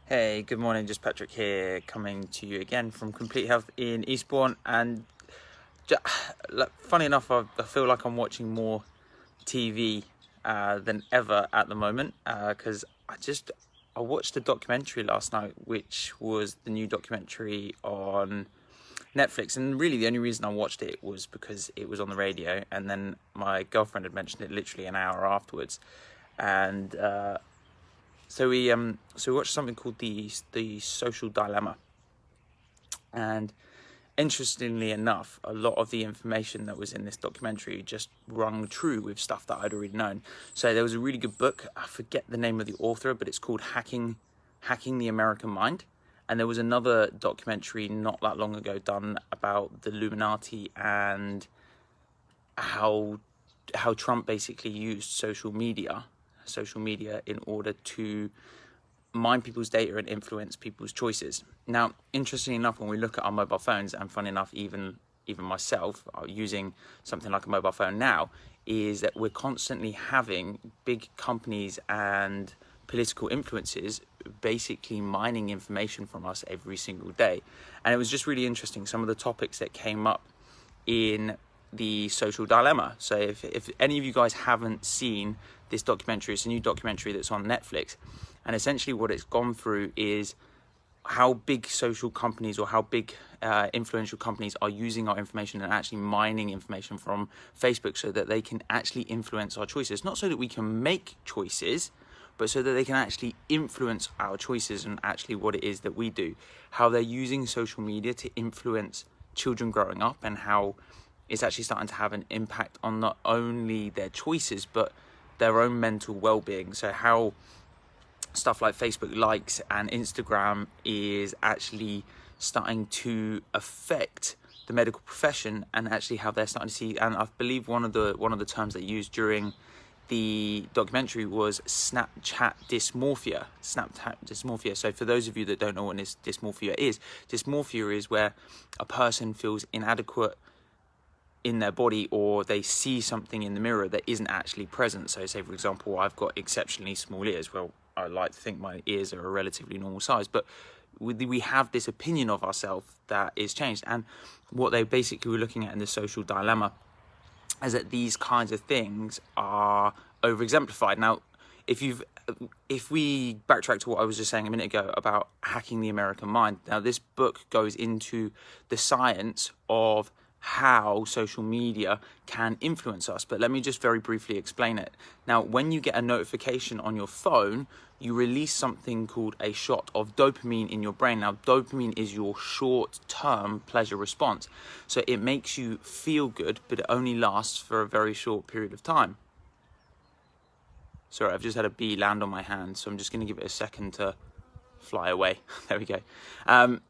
Hey, good morning, just Patrick here, coming to you again from Complete Health in Eastbourne. And funny enough, I feel like I'm watching more TV than ever at the moment, because I watched a documentary last night, which was the new documentary on Netflix. And really the only reason I watched it was because it was on the radio, and then my girlfriend had mentioned it literally an hour afterwards. And so we watched something called the Social Dilemma, and interestingly enough, a lot of the information that was in this documentary just rung true with stuff that I'd already known. So there was a really good book. I forget the name of the author, but it's called Hacking the American Mind. And there was another documentary not that long ago done about the Illuminati and how Trump basically used social media in order to mine people's data and influence people's choices. Now, interestingly enough, when we look at our mobile phones, and funny enough, even myself using something like a mobile phone now, is that we're constantly having big companies and political influences basically mining information from us every single day. And it was just really interesting, some of the topics that came up in the Social Dilemma. So if any of you guys haven't seen this documentary, it's a new documentary that's on Netflix, and essentially what it's gone through is how big social companies or how big influential companies are using our information and actually mining information from Facebook so that they can actually influence our choices. Not so that we can make choices, but so that they can actually influence our choices and actually what it is that we do. How they're using social media to influence children growing up, and how it's actually starting to have an impact on not only their choices but their own mental well-being. So how stuff like Facebook likes and Instagram is actually starting to affect the medical profession, and actually how they're starting to see, and I believe one of the terms they used during the documentary was Snapchat dysmorphia. So for those of you that don't know what dysmorphia is where a person feels inadequate in their body, or they see something in the mirror that isn't actually present. So say, for example, I've got exceptionally small ears. Well, I like to think my ears are a relatively normal size, but we have this opinion of ourselves that is changed. And what they basically were looking at in the Social Dilemma is that these kinds of things are over exemplified. Now, if we backtrack to what I was just saying a minute ago about hacking the American mind, now this book goes into the science of how social media can influence us. But let me just very briefly explain it. Now, when you get a notification on your phone, you release something called a shot of dopamine in your brain. Now, dopamine is your short-term pleasure response. So it makes you feel good, but it only lasts for a very short period of time. Sorry, I've just had a bee land on my hand, so I'm just going to give it a second to fly away. There we go.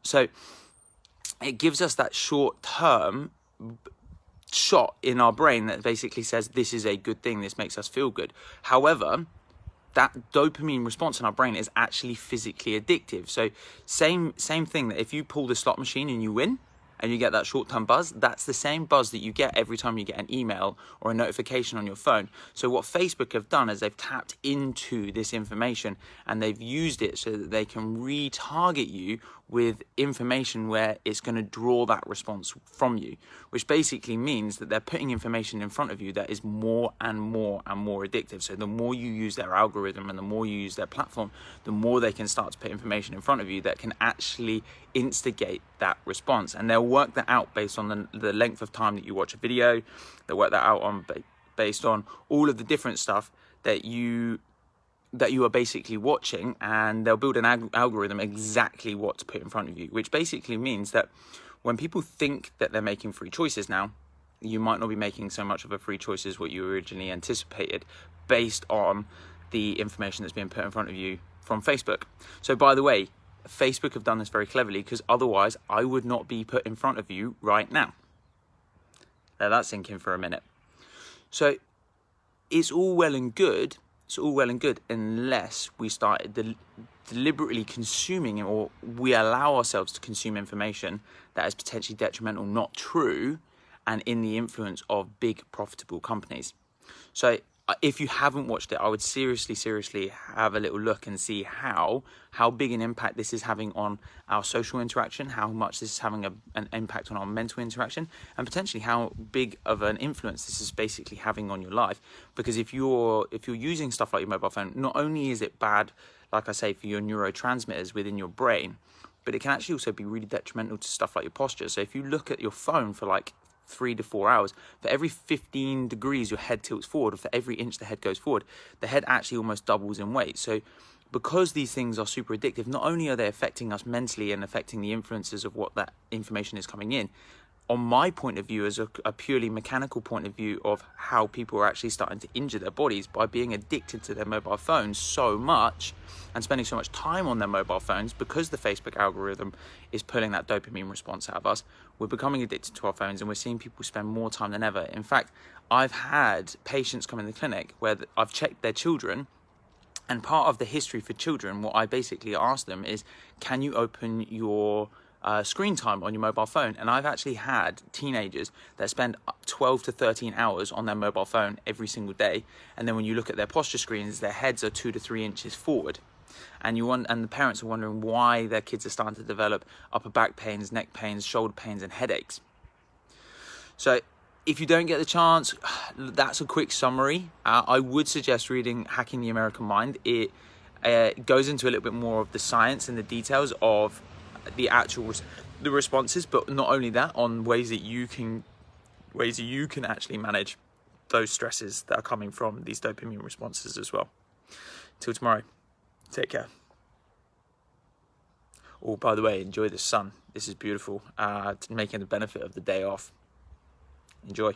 So it gives us that short-term shot in our brain that basically says this is a good thing, this makes us feel good. However, that dopamine response in our brain is actually physically addictive. So same thing, that if you pull the slot machine and you win and you get that short-term buzz, that's the same buzz that you get every time you get an email or a notification on your phone. So what Facebook have done is they've tapped into this information and they've used it so that they can retarget you with information where it's going to draw that response from you, which basically means that they're putting information in front of you that is more and more and more addictive. So the more you use their algorithm and the more you use their platform, the more they can start to put information in front of you that can actually instigate that response. And they'll work that out based on the length of time that you watch a video. They'll work that out on based on all of the different stuff that you are basically watching, and they'll build an algorithm exactly what to put in front of you, which basically means that when people think that they're making free choices now, you might not be making so much of a free choice as what you originally anticipated based on the information that's being put in front of you from Facebook. So by the way, Facebook have done this very cleverly, because otherwise I would not be put in front of you right now. Let that sink in for a minute. So it's all well and good unless we start deliberately consuming, or we allow ourselves to consume information that is potentially detrimental, not true, and in the influence of big profitable companies. So if you haven't watched it, I would seriously have a little look and see how big an impact this is having on our social interaction, how much this is having an impact on our mental interaction, and potentially how big of an influence this is basically having on your life. Because if you're using stuff like your mobile phone, not only is it bad, like I say, for your neurotransmitters within your brain, but it can actually also be really detrimental to stuff like your posture. So if you look at your phone for like 3 to 4 hours, for every 15 degrees your head tilts forward, or for every inch the head goes forward, the head actually almost doubles in weight. So because these things are super addictive, not only are they affecting us mentally and affecting the influences of what that information is coming in, on my point of view, as a purely mechanical point of view of how people are actually starting to injure their bodies by being addicted to their mobile phones so much and spending so much time on their mobile phones, because the Facebook algorithm is pulling that dopamine response out of us, we're becoming addicted to our phones, and we're seeing people spend more time than ever. In fact, I've had patients come in the clinic where I've checked their children, and part of the history for children, what I basically ask them is, can you open your screen time on your mobile phone? And I've actually had teenagers that spend 12 to 13 hours on their mobile phone every single day, and then when you look at their posture screens, their heads are 2 to 3 inches forward, and the parents are wondering why their kids are starting to develop upper back pains, neck pains, shoulder pains, and headaches. So if you don't get the chance, that's a quick summary. I would suggest reading Hacking the American Mind. It goes into a little bit more of the science and the details of the actual the responses, but not only that, on ways that you can actually manage those stresses that are coming from these dopamine responses as well. Till tomorrow, take care. Oh, by the way, enjoy the sun. This is beautiful. Making the benefit of the day off. Enjoy.